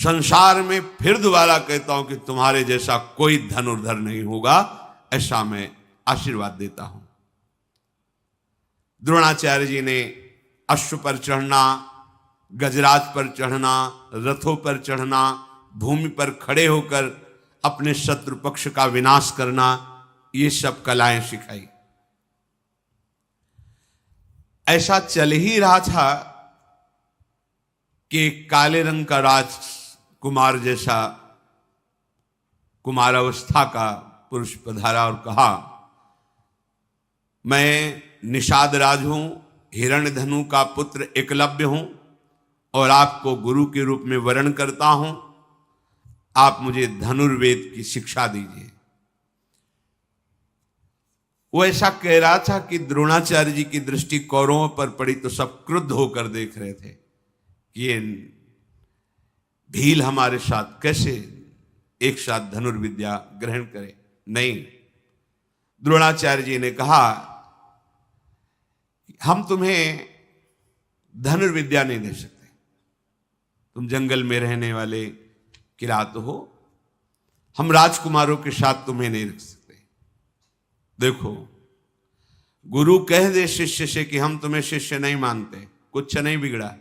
संसार में फिर दोबारा कहता हूं कि तुम्हारे जैसा कोई धनुर्धर नहीं होगा, ऐसा मैं आशीर्वाद देता हूं। द्रोणाचार्य जी ने अश्व पर चढ़ना, गजराज पर चढ़ना, रथों पर चढ़ना, भूमि पर खड़े होकर अपने शत्रु पक्ष का विनाश करना, ये सब कलाएं सिखाई। ऐसा चल ही रहा था कि काले रंग का राजकुमार जैसा कुमारावस्था का पुरुष पधारा और कहा, मैं निषाद राज हूं, हिरण्यधनु का पुत्र एकलव्य हूं और आपको गुरु के रूप में वरण करता हूं, आप मुझे धनुर्वेद की शिक्षा दीजिए। वो ऐसा कह रहा था कि द्रोणाचार्य जी की दृष्टि कौरवों पर पड़ी तो सब क्रुद्ध होकर देख रहे थे कि ये भील हमारे साथ कैसे एक साथ धनुर्विद्या ग्रहण करे। नहीं, द्रोणाचार्य जी ने कहा, हम तुम्हें धनुर्विद्या नहीं दे सकते, तुम जंगल में रहने वाले किरात हो, हम राजकुमारों के साथ तुम्हें नहीं रख सकते। देखो, गुरु कह दे शिष्य से कि हम तुम्हें शिष्य नहीं मानते, कुछ नहीं बिगड़ा।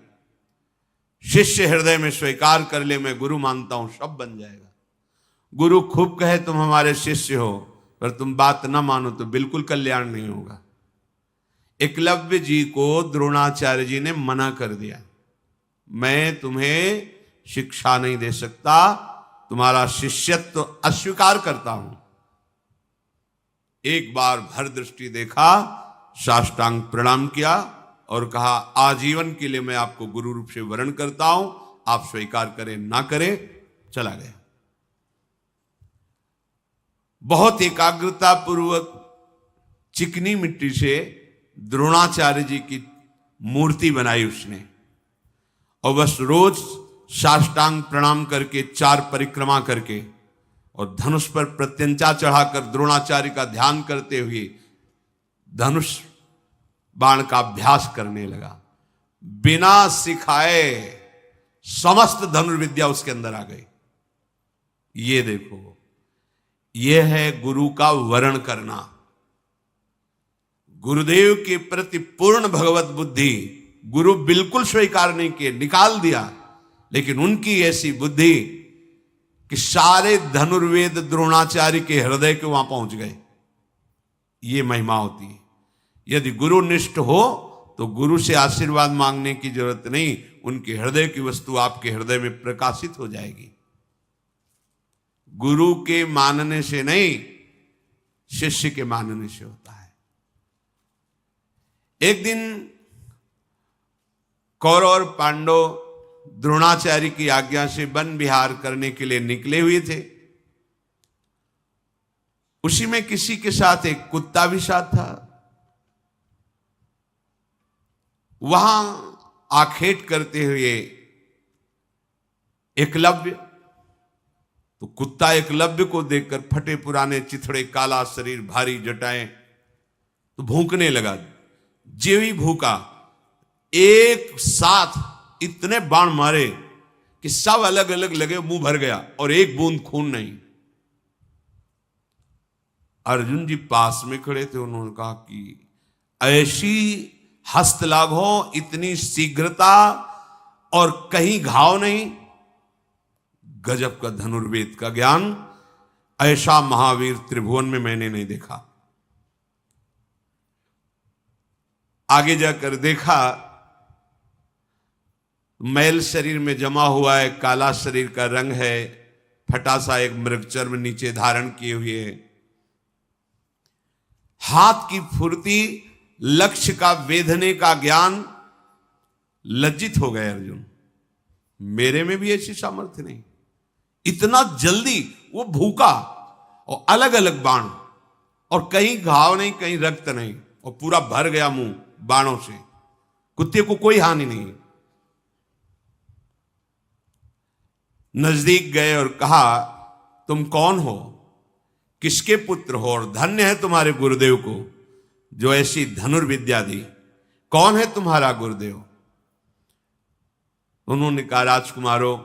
शिष्य हृदय में स्वीकार कर ले मैं गुरु मानता हूं, सब बन जाएगा। गुरु खूब कहे तुम हमारे शिष्य हो, पर तुम बात ना मानो तो बिल्कुल कल्याण नहीं होगा। एकलव्य जी को द्रोणाचार्य जी ने मना कर दिया, मैं तुम्हें शिक्षा नहीं दे सकता, तुम्हारा शिष्यत्व अस्वीकार करता हूं। एक बार भर दृष्टि देखा, साष्टांग प्रणाम किया और कहा, आजीवन के लिए मैं आपको गुरु रूप से वरण करता हूं, आप स्वीकार करें ना करें। चला गया। बहुत एकाग्रता पूर्वक चिकनी मिट्टी से द्रोणाचार्य जी की मूर्ति बनाई उसने, और बस रोज साष्टांग प्रणाम करके 4 परिक्रमा करके और धनुष पर प्रत्यंचा चढ़ाकर द्रोणाचार्य का ध्यान करते हुए धनुष बाण का अभ्यास करने लगा। बिना सिखाए समस्त धनुर्विद्या उसके अंदर आ गई। ये देखो, ये है गुरु का वरण करना। गुरुदेव के प्रति पूर्ण भगवत बुद्धि गुरु बिल्कुल स्वीकार नहीं किए, निकाल दिया, लेकिन उनकी ऐसी बुद्धि कि सारे धनुर्वेद द्रोणाचार्य के हृदय के वहां पहुंच गए। ये महिमा होती है। यदि गुरु निष्ठ हो तो गुरु से आशीर्वाद मांगने की जरूरत नहीं, उनके हृदय की वस्तु आपके हृदय में प्रकाशित हो जाएगी। गुरु के मानने से नहीं, शिष्य के मानने से होता है। एक दिन कौरव और पांडव द्रोणाचार्य की आज्ञा से वन विहार करने के लिए निकले हुए थे। उसी में किसी के साथ एक कुत्ता भी साथ था। वहां आखेट करते हुए एकलव्य, तो कुत्ता एकलव्य को देखकर फटे पुराने चिथड़े, काला शरीर, भारी जटाएं, तो भूंकने लगा। जेवी भूखा, एक साथ इतने बाण मारे कि सब अलग अलग लगे, मुंह भर गया और एक बूंद खून नहीं। अर्जुन जी पास में खड़े थे, उन्होंने कहा कि ऐसी हस्तलाघ हो, इतनी शीघ्रता और कहीं घाव नहीं, गजब का धनुर्वेद का ज्ञान, ऐसा महावीर त्रिभुवन में मैंने नहीं देखा। आगे जाकर देखा, मैल शरीर में जमा हुआ है, काला शरीर का रंग है, फटा सा एक मृगचर्म नीचे धारण किए हुए है, हाथ की फुर्ती, लक्ष्य का वेधने का ज्ञान। लज्जित हो गए अर्जुन, मेरे में भी ऐसी सामर्थ्य नहीं। इतना जल्दी वो भूखा और अलग अलग बाण, और कहीं घाव नहीं, कहीं रक्त नहीं, और पूरा भर गया मुंह बाणों से। कुत्ते को कोई हानि नहीं। नजदीक गए और कहा, तुम कौन हो, किसके पुत्र हो, और धन्य है तुम्हारे गुरुदेव को जो ऐसी धनुर्विद्या दी। कौन है तुम्हारा गुरुदेव? उन्होंने कहा, राजकुमारों,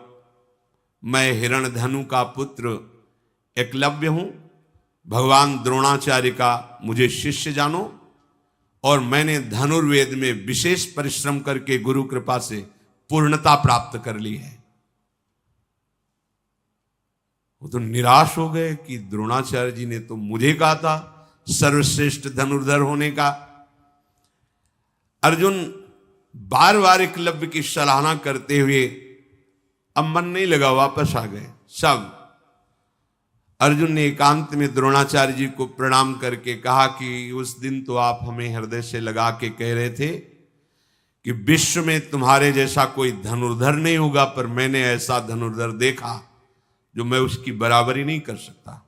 मैं हिरण्यधनु का पुत्र एकलव्य हूं, भगवान द्रोणाचार्य का मुझे शिष्य जानो, और मैंने धनुर्वेद में विशेष परिश्रम करके गुरु कृपा से पूर्णता प्राप्त कर ली है। वो तो निराश हो गए कि द्रोणाचार्य जी ने तो मुझे कहा था सर्वश्रेष्ठ धनुर्धर होने का। अर्जुन बार बार एकलव्य की सराहना करते हुए अब मन नहीं लगा, वापस आ गए सब। अर्जुन ने एकांत में द्रोणाचार्य जी को प्रणाम करके कहा कि उस दिन तो आप हमें हृदय से लगा के कह रहे थे कि विश्व में तुम्हारे जैसा कोई धनुर्धर नहीं होगा, पर मैंने ऐसा धनुर्धर देखा जो मैं उसकी बराबरी नहीं कर सकता।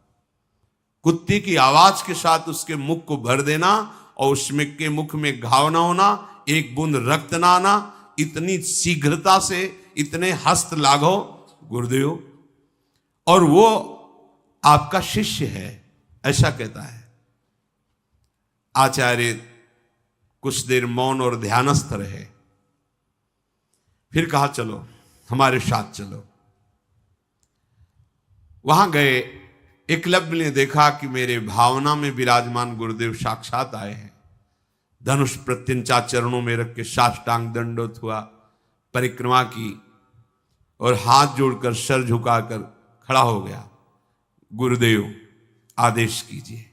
कुत्ते की आवाज के साथ उसके मुख को भर देना और उसमें के मुख में घाव ना होना, एक बूंद रक्त ना आना, इतनी शीघ्रता से इतने हस्त लाघव गुरुदेव, और वो आपका शिष्य है, ऐसा कहता है। आचार्य कुछ देर मौन और ध्यानस्थ रहे, फिर कहा चलो हमारे साथ चलो। वहां गए, एकलव्य ने देखा कि मेरे भावना में विराजमान गुरुदेव साक्षात आए हैं। धनुष प्रत्यंचा चरणों में रख के साष्टांग दंडोत हुआ, परिक्रमा की और हाथ जोड़कर सर झुकाकर खड़ा हो गया। गुरुदेव आदेश कीजिए।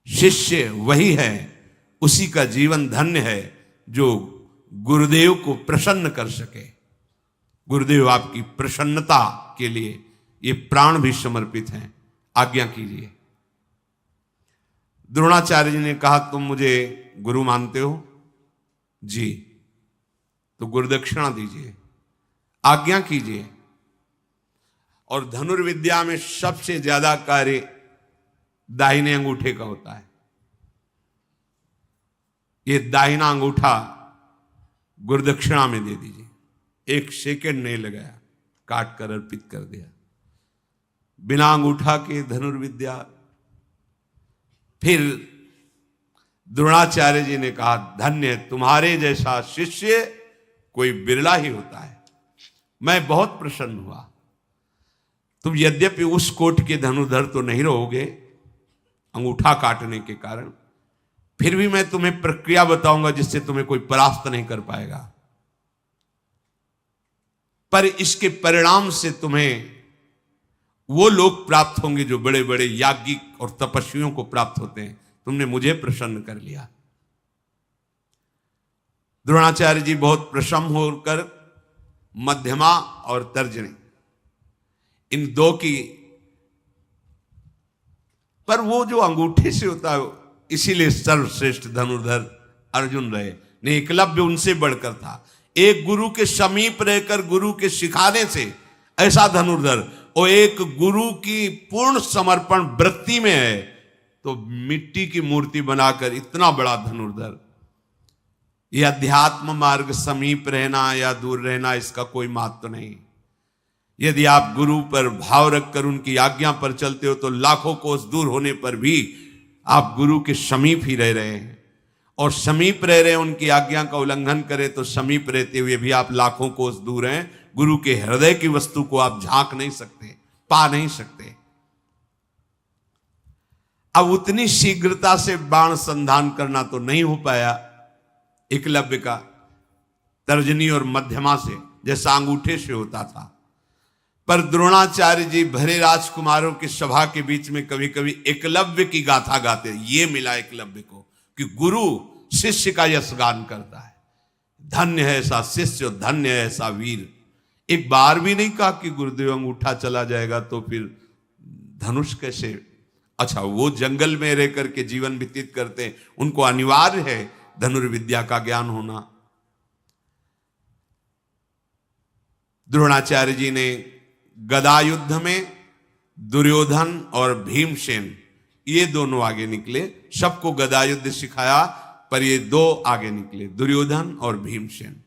शिष्य वही है, उसी का जीवन धन्य है जो गुरुदेव को प्रसन्न कर सके। गुरुदेव आपकी प्रसन्नता के लिए ये प्राण भी समर्पित हैं, आज्ञा कीजिए। द्रोणाचार्य जी ने कहा तुम मुझे गुरु मानते हो? जी। तो गुरुदक्षिणा दीजिए, आज्ञा कीजिए। और धनुर्विद्या में सबसे ज्यादा कार्य दाहिने अंगूठे का होता है। ये दाहिना अंगूठा गुरुदक्षिणा में दे दीजिए। 1 सेकंड नहीं लगाया, काट कर अर्पित कर दिया। बिना अंगूठा के धनुर्विद्या। फिर द्रोणाचार्य जी ने कहा धन्य, तुम्हारे जैसा शिष्य कोई बिरला ही होता है। मैं बहुत प्रसन्न हुआ। तुम यद्यपि उस कोट के धनुर्धर तो नहीं रहोगे अंगूठा काटने के कारण, फिर भी मैं तुम्हें प्रक्रिया बताऊंगा जिससे तुम्हें कोई परास्त नहीं कर पाएगा। पर इसके परिणाम से तुम्हें वो लोग प्राप्त होंगे जो बड़े बड़े याज्ञिक और तपस्वियों को प्राप्त होते हैं। तुमने मुझे प्रसन्न कर लिया। द्रोणाचार्य जी बहुत प्रसन्न होकर मध्यमा और तर्जनी, इन दो की, पर वो जो अंगूठे से होता है इसीलिए सर्वश्रेष्ठ धनुर्धर अर्जुन रहे। नहीं, एकलव्य उनसे बढ़कर था। एक गुरु के समीप रहकर गुरु के सिखाने से ऐसा धनुर्धर, और एक गुरु की पूर्ण समर्पण वृत्ति में है तो मिट्टी की मूर्ति बनाकर इतना बड़ा धनुर्धर। यह अध्यात्म मार्ग समीप रहना या दूर रहना इसका कोई महत्व नहीं। यदि आप गुरु पर भाव रखकर उनकी आज्ञा पर चलते हो तो लाखों कोस दूर होने पर भी आप गुरु के समीप ही रह रहे हैं, और समीप रह रहे हैं। उनकी आज्ञा का उल्लंघन करें तो समीप रहते हुए भी आप लाखों कोस दूर हैं। गुरु के हृदय की वस्तु को आप झांक नहीं सकते, पा नहीं सकते। अब उतनी शीघ्रता से बाण संधान करना तो नहीं हो पाया एकलव्य का, तर्जनी और मध्यमा से जैसा अंगूठे से होता था। पर द्रोणाचार्य जी भरे राजकुमारों की सभा के बीच में कभी कभी एकलव्य की गाथा गाते। ये मिला एकलव्य को कि गुरु शिष्य का यशगान करता है। धन्य है ऐसा शिष्य, धन्य है ऐसा वीर। एक बार भी नहीं कहा कि गुरुदेव अंगूठा चला जाएगा तो फिर धनुष कैसे। अच्छा, वो जंगल में रह करके जीवन व्यतीत करते हैं, उनको अनिवार्य है धनुर्विद्या का ज्ञान होना। द्रोणाचार्य जी ने गदा युद्ध में दुर्योधन और भीमसेन ये दोनों आगे निकले। सबको गदा युद्ध सिखाया, पर ये दो आगे निकले, दुर्योधन और भीमसेन।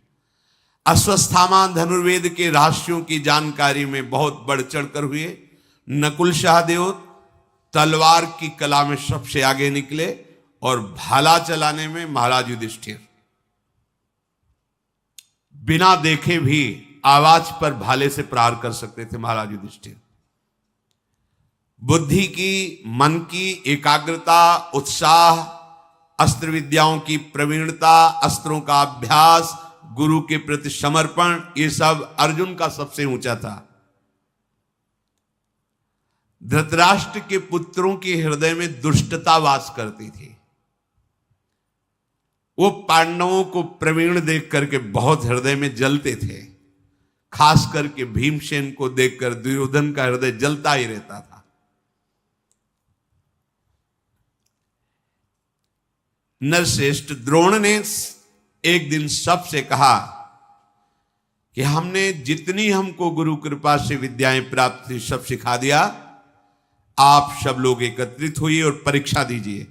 अश्वत्थामा धनुर्वेद के रहस्यों की जानकारी में बहुत बढ़ चढ़कर हुए। नकुल सहदेव तलवार की कला में सबसे आगे निकले, और भाला चलाने में महाराज युधिष्ठिर। बिना देखे भी आवाज पर भाले से प्रहार कर सकते थे महाराज युधिष्ठिर। बुद्धि की, मन की एकाग्रता, उत्साह, अस्त्र विद्याओं की प्रवीणता, अस्त्रों का अभ्यास, गुरु के प्रति समर्पण, ये सब अर्जुन का सबसे ऊंचा था। धृतराष्ट्र के पुत्रों के हृदय में दुष्टता वास करती थी। वो पांडवों को प्रवीण देख करके बहुत हृदय में जलते थे। खास करके भीमसेन को देखकर दुर्योधन का हृदय जलता ही रहता था। नरश्रेष्ठ द्रोण ने एक दिन सबसे कहा कि हमने जितनी हमको गुरु कृपा से विद्याएं प्राप्त थी सब सिखा दिया, आप सब लोग एकत्रित हुई और परीक्षा दीजिए।